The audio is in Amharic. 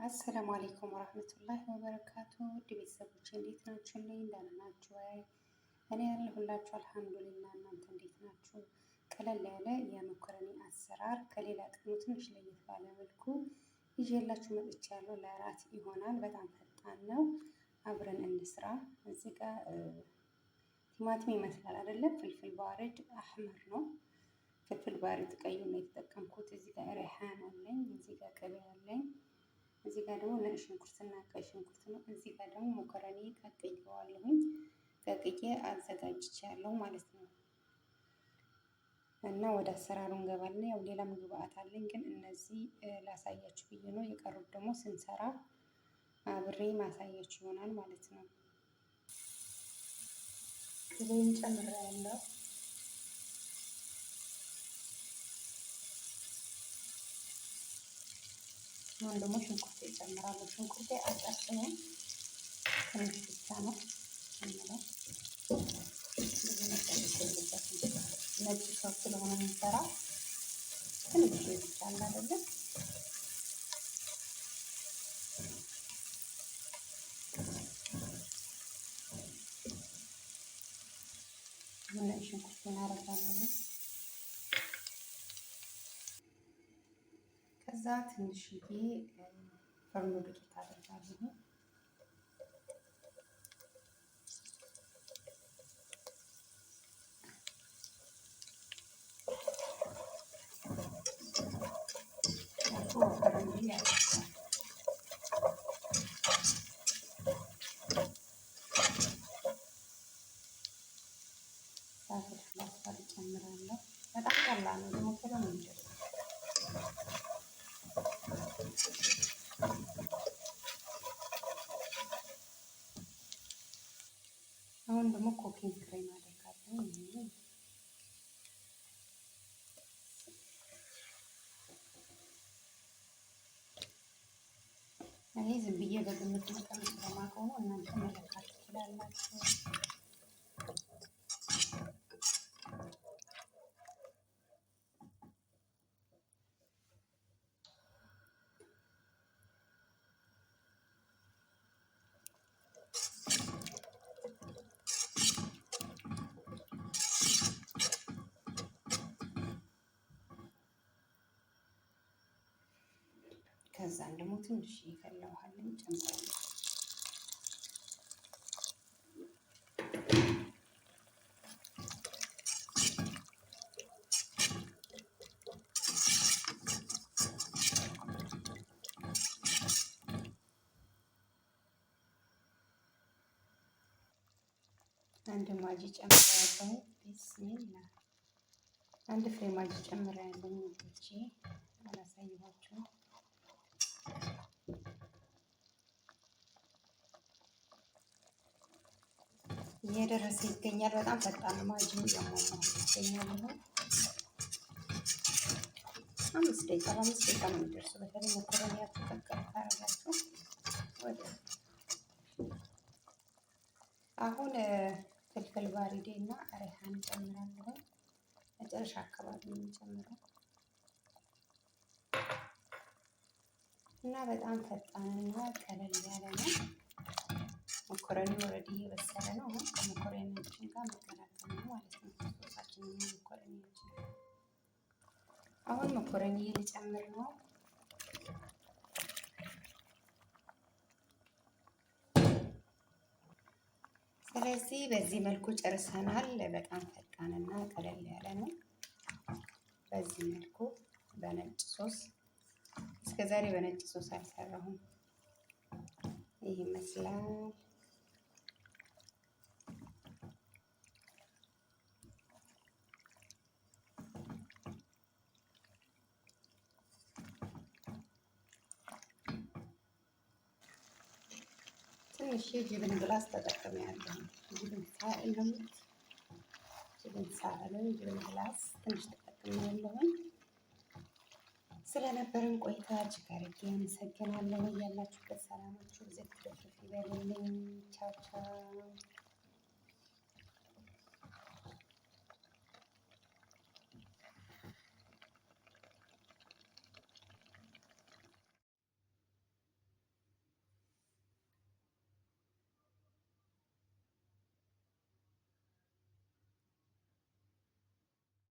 አሰላሙ አሌይኩም ወራህመቱላሂ ወበረካቱ ውድ ቤተሰቦች እንዴት ናችሁ? ደህና ናችሁ ወይ? እኔ ያለሁላችሁ አልሐምዱሊላህ። እናንተ እንዴት ናችሁ? ቀለል ያለ የመኮረኒ አሰራር ከሌላ ቀኑ ትንሽ ለየት ባለ መልኩ ይዤላችሁ መጥቻለሁ። ለእራት ይሆናል። በጣም ፈጣን ነው። አብረን እንስራ። እዚህ ጋር ቲማቲም ይመስላል አይደለ? ፍልፍል ባሪድ አህመር ነው። ፍልፍል ባሪድ ቀዩ ነው የተጠቀምኩት። እዚህ ጋር ሪሃን አለኝ። እዚህ ጋር ቅቤ አለኝ። እዚህ ጋር ደግሞ ነጭ ሽንኩርትና ቀይ ሽንኩርት ነው። እዚህ ጋር ደግሞ መኮረኒ ቀቅዬዋለሁኝ። ቀቅዬ አዘጋጅቻለሁ ማለት ነው። እና ወደ አሰራሩ እንገባለን። ያው ሌላም ግብአት አለኝ፣ ግን እነዚህ ላሳያችሁ ብዬ ነው። የቀሩት ደግሞ ስንሰራ አብሬ ማሳያችሁ ይሆናል ማለት ነው። ቅቤን ጨምሬያለሁ። አሁን ደግሞ ሽንኩርቴ እጨምራለሁ። ሽንኩርቴ አጣጥመን ትንሽ ብቻ ነው የምለው። ብዙ መጨረስ የለበትም። ነጭ ሶስ ስለሆነ የምንሰራ ትንሽ ብቻ እንዳደለ ነጭ ሽንኩርቴን አረጋለሁ። ከዛ ትንሽዬ ፍርኖ ዱቄት አደርጋለሁ። ጨምራለሁ። በጣም ቀላል ነው ደግሞ ቶሎ ነው የሚደርሰው። አሁን ደግሞ ኩኪንግ ክሬም አደርጋለሁ። እኔ ዝም ብዬ በግምት መጠን ስለማውቀው ነው። እናንተ መለካት ትችላላችሁ። ከዛም ደግሞ ትንሽ የፈላ ውሃ ጨምራለሁ። አንድ ማጂ ጨምራለሁ። ቢስሚላ አንድ ፍሬ ማጂ ጨምራለሁ። እንግዲህ አላሳየኋችሁም። እየደረሰ ይገኛል። በጣም ፈጣን ማጂ እያሟሟሁ ይገኛል። 5 ደቂቃ በ5 ደቂቃ ነው የሚደርሰው። በተለይ መኮረኒ ያተቀቀለ ታረጋችሁ ወደ አሁን ፍልፍል ባሪዴ እና ሪሃን ጨምራለሁ። መጨረሻ አካባቢ ነው የሚጨምረው እና በጣም ፈጣንና ቀለል ያለ ነው። መኮረኒ ኦልሬዲ እየበሰለ ነው። አሁን ከመኮረኒያችን ጋር መቀላቀል ነው ማለት ነው። ሶሳችንን መኮረኒያችን አሁን መኮረኒ ልጨምር ነው። ስለዚህ በዚህ መልኩ ጨርሰናል። በጣም ፈጣንና ቀለል ያለ ነው። በዚህ መልኩ በነጭ ሶስ እስከዛሬ በነጭ ሶስ አልሰራሁም። ይህ ይመስላል። ትንሽ ጅብን ግላስ ተጠቅሜያለሁ። ጅብን ጅብን ግላስ ትንሽ ተጠቅሜያለሁ። ስለነበረን ቆይታ እጅግ አድርጌ አመሰግናለሁ። ያላችሁበት ሰላማችሁ ዝግ ይበልልኝ። ቻው ቻው።